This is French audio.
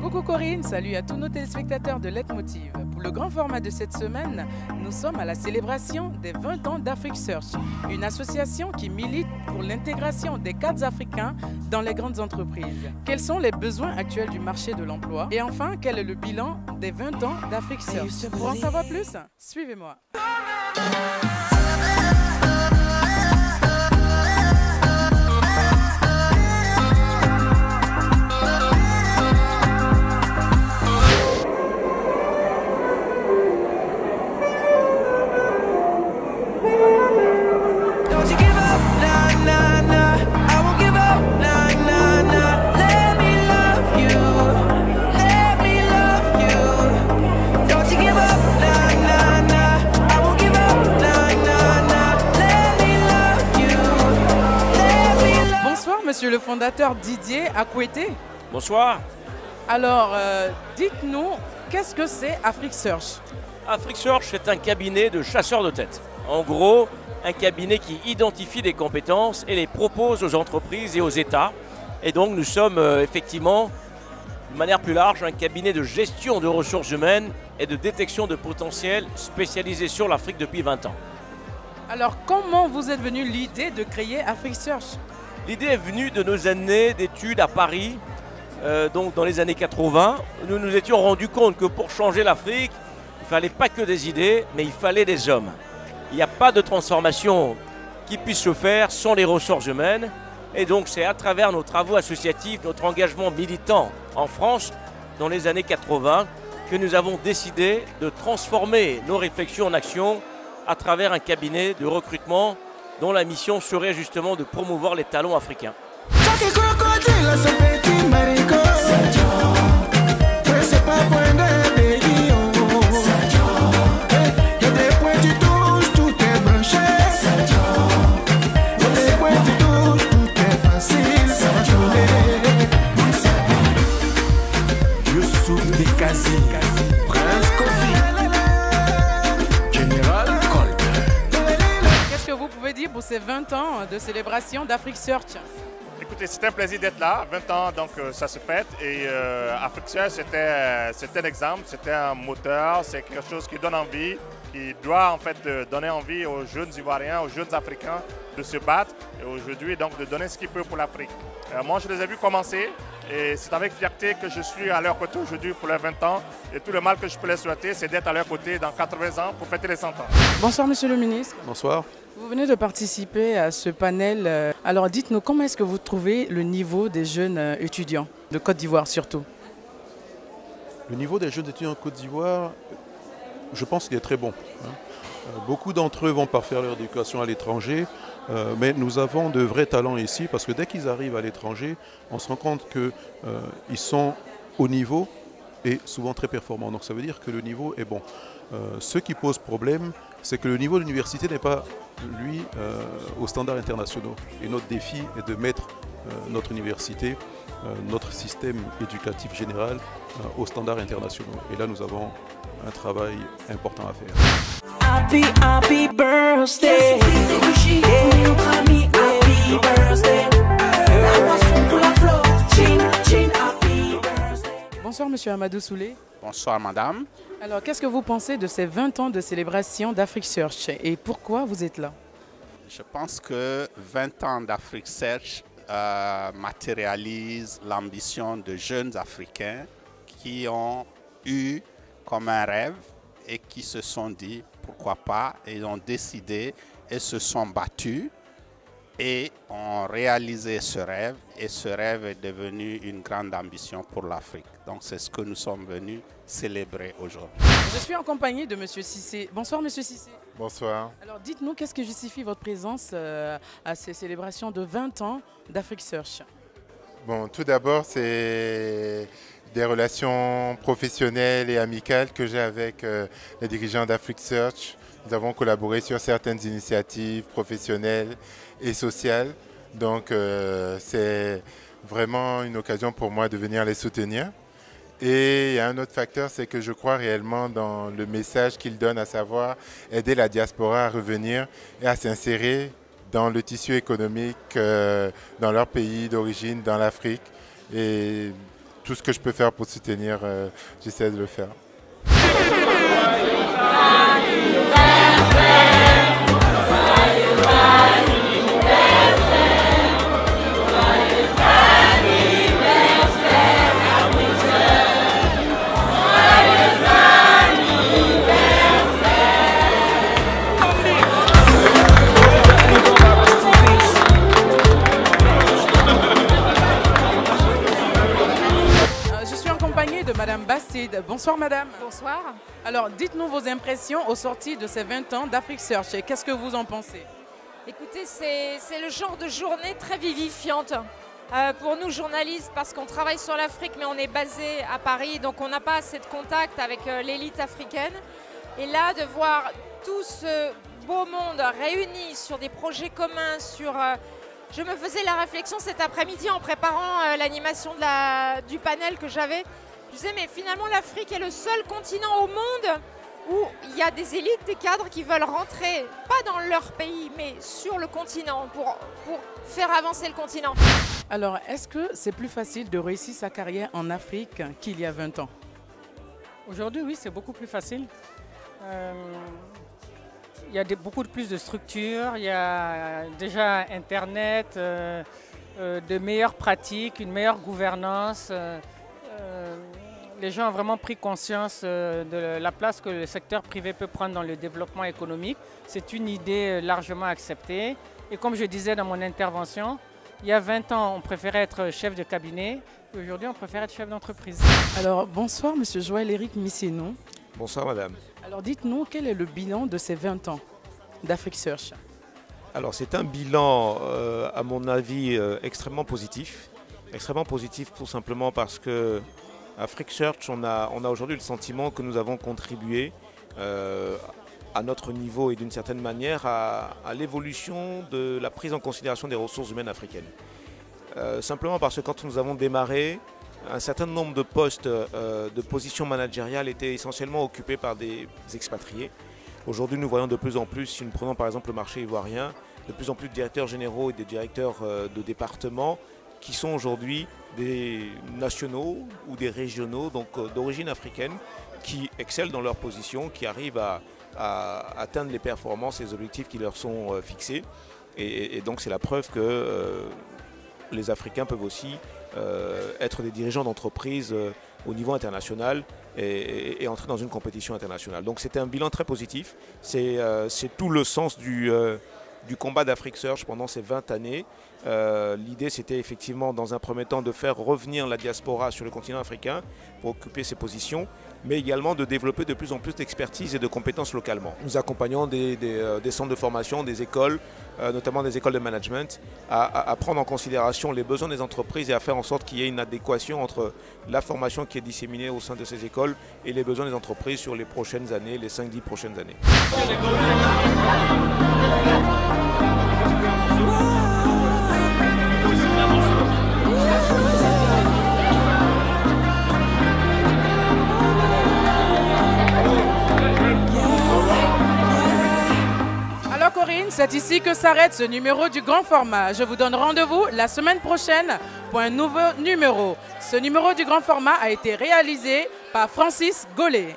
Coucou Corinne, salut à tous nos téléspectateurs de Leitmotiv. Pour le grand format de cette semaine, nous sommes à la célébration des 20 ans d'Afrique Search, une association qui milite pour l'intégration des cadres africains dans les grandes entreprises. Quels sont les besoins actuels du marché de l'emploi? Et enfin, quel est le bilan des 20 ans d'Afrique Search? Pour en savoir plus, suivez-moi. Monsieur le fondateur Didier Akouete. Bonsoir. Alors, dites-nous, qu'est-ce que c'est Afrique Search? Afrique Search, c'est un cabinet de chasseurs de tête. En gros, un cabinet qui identifie des compétences et les propose aux entreprises et aux États. Et donc, nous sommes effectivement, de manière plus large, un cabinet de gestion de ressources humaines et de détection de potentiel spécialisé sur l'Afrique depuis 20 ans. Alors, comment vous êtes venu l'idée de créer Afrique Search? L'idée est venue de nos années d'études à Paris, donc dans les années 80. Nous nous étions rendus compte que pour changer l'Afrique, il ne fallait pas que des idées, mais il fallait des hommes. Il n'y a pas de transformation qui puisse se faire sans les ressources humaines. Et donc c'est à travers nos travaux associatifs, notre engagement militant en France dans les années 80, que nous avons décidé de transformer nos réflexions en action à travers un cabinet de recrutement dont la mission serait justement de promouvoir les talents africains. Pour ces 20 ans de célébration d'Afrique Search? Écoutez, c'est un plaisir d'être là. 20 ans, donc ça se fête. Et Afrique Search, c'était un exemple, c'était un moteur, c'est quelque chose qui donne envie, qui doit en fait donner envie aux jeunes Ivoiriens, aux jeunes Africains de se battre et aujourd'hui donc de donner ce qu'ils peuvent pour l'Afrique. Moi, je les ai vus commencer et c'est avec fierté que je suis à leur côté aujourd'hui pour les 20 ans. Et tout le mal que je peux les souhaiter, c'est d'être à leur côté dans 80 ans pour fêter les 100 ans. Bonsoir, monsieur le ministre. Bonsoir. Vous venez de participer à ce panel. Alors dites-nous, comment est-ce que vous trouvez le niveau des jeunes étudiants de Côte d'Ivoire surtout? Le niveau des jeunes étudiants en Côte d'Ivoire, je pense qu'il est très bon. Beaucoup d'entre eux vont parfaire leur éducation à l'étranger, mais nous avons de vrais talents ici parce que dès qu'ils arrivent à l'étranger, on se rend compte qu'ils sont au niveau et souvent très performants. Donc ça veut dire que le niveau est bon. Ce qui pose problème, c'est que le niveau de l'université n'est pas, lui, aux standards internationaux. Et notre défi est de mettre notre université, notre système éducatif général aux standards internationaux. Et là, nous avons un travail important à faire. Happy, happy birthday. Happy birthday. Bonsoir Monsieur Amadou Soulé. Bonsoir Madame. Alors qu'est-ce que vous pensez de ces 20 ans de célébration d'Afrique Search et pourquoi vous êtes là? Je pense que 20 ans d'Afrique Search matérialise l'ambition de jeunes Africains qui ont eu comme un rêve et qui se sont dit pourquoi pas, et ils ont décidé et se sont battus et ont réalisé ce rêve, et ce rêve est devenu une grande ambition pour l'Afrique. Donc c'est ce que nous sommes venus célébrer aujourd'hui. Je suis en compagnie de Monsieur Cissé. Bonsoir Monsieur Cissé. Bonsoir. Alors dites-nous, qu'est-ce qui justifie votre présence à ces célébrations de 20 ans d'Afrique Search? Bon, tout d'abord, c'est des relations professionnelles et amicales que j'ai avec les dirigeants d'Afrique Search. Nous avons collaboré sur certaines initiatives professionnelles et sociales. Donc, c'est vraiment une occasion pour moi de venir les soutenir. Et il y a un autre facteur, c'est que je crois réellement dans le message qu'ils donnent, à savoir aider la diaspora à revenir et à s'insérer dans le tissu économique dans leur pays d'origine, dans l'Afrique. Et tout ce que je peux faire pour soutenir, j'essaie de le faire. De Madame Bastide. Bonsoir Madame. Bonsoir. Alors dites-nous vos impressions au sorti de ces 20 ans d'Afrique Search. Qu'est-ce que vous en pensez? Écoutez, c'est le genre de journée très vivifiante pour nous journalistes parce qu'on travaille sur l'Afrique mais on est basé à Paris donc on n'a pas assez de contact avec l'élite africaine. Et là de voir tout ce beau monde réuni sur des projets communs, je me faisais la réflexion cet après-midi en préparant l'animation du panel que j'avais. Je disais, mais finalement, l'Afrique est le seul continent au monde où il y a des élites, des cadres qui veulent rentrer, pas dans leur pays, mais sur le continent, pour faire avancer le continent. Alors, est-ce que c'est plus facile de réussir sa carrière en Afrique qu'il y a 20 ans? Aujourd'hui, oui, c'est beaucoup plus facile. Il y a beaucoup plus de structures, il y a déjà Internet, de meilleures pratiques, une meilleure gouvernance. Les gens ont vraiment pris conscience de la place que le secteur privé peut prendre dans le développement économique. C'est une idée largement acceptée. Et comme je disais dans mon intervention, il y a 20 ans, on préférait être chef de cabinet. Aujourd'hui, on préfère être chef d'entreprise. Alors, bonsoir, Monsieur Joël-Éric Missino. Bonsoir, madame. Alors, dites-nous, quel est le bilan de ces 20 ans d'Afrique Search? Alors, c'est un bilan, à mon avis, extrêmement positif. Extrêmement positif tout simplement parce que Afrique Search, on a aujourd'hui le sentiment que nous avons contribué à notre niveau et d'une certaine manière à l'évolution de la prise en considération des ressources humaines africaines. Simplement parce que quand nous avons démarré, un certain nombre de postes de positions managériales étaient essentiellement occupés par des expatriés. Aujourd'hui, nous voyons de plus en plus, si nous prenons par exemple le marché ivoirien, de plus en plus de directeurs généraux et des directeurs de départements qui sont aujourd'hui des nationaux ou des régionaux, donc d'origine africaine, qui excellent dans leur position, qui arrivent à atteindre les performances et les objectifs qui leur sont fixés. Et donc c'est la preuve que les Africains peuvent aussi être des dirigeants d'entreprise au niveau international et entrer dans une compétition internationale. Donc c'était un bilan très positif. C'est tout le sens du combat d'Afrique Search pendant ces 20 années. L'idée, c'était effectivement, dans un premier temps, de faire revenir la diaspora sur le continent africain pour occuper ses positions, mais également de développer de plus en plus d'expertise et de compétences localement. Nous accompagnons des centres de formation, des écoles, notamment des écoles de management, à prendre en considération les besoins des entreprises et à faire en sorte qu'il y ait une adéquation entre la formation qui est disséminée au sein de ces écoles et les besoins des entreprises sur les prochaines années, les 5-10 prochaines années. Alors Corinne, c'est ici que s'arrête ce numéro du grand format. Je vous donne rendez-vous la semaine prochaine pour un nouveau numéro. Ce numéro du grand format a été réalisé par Francis Gollet.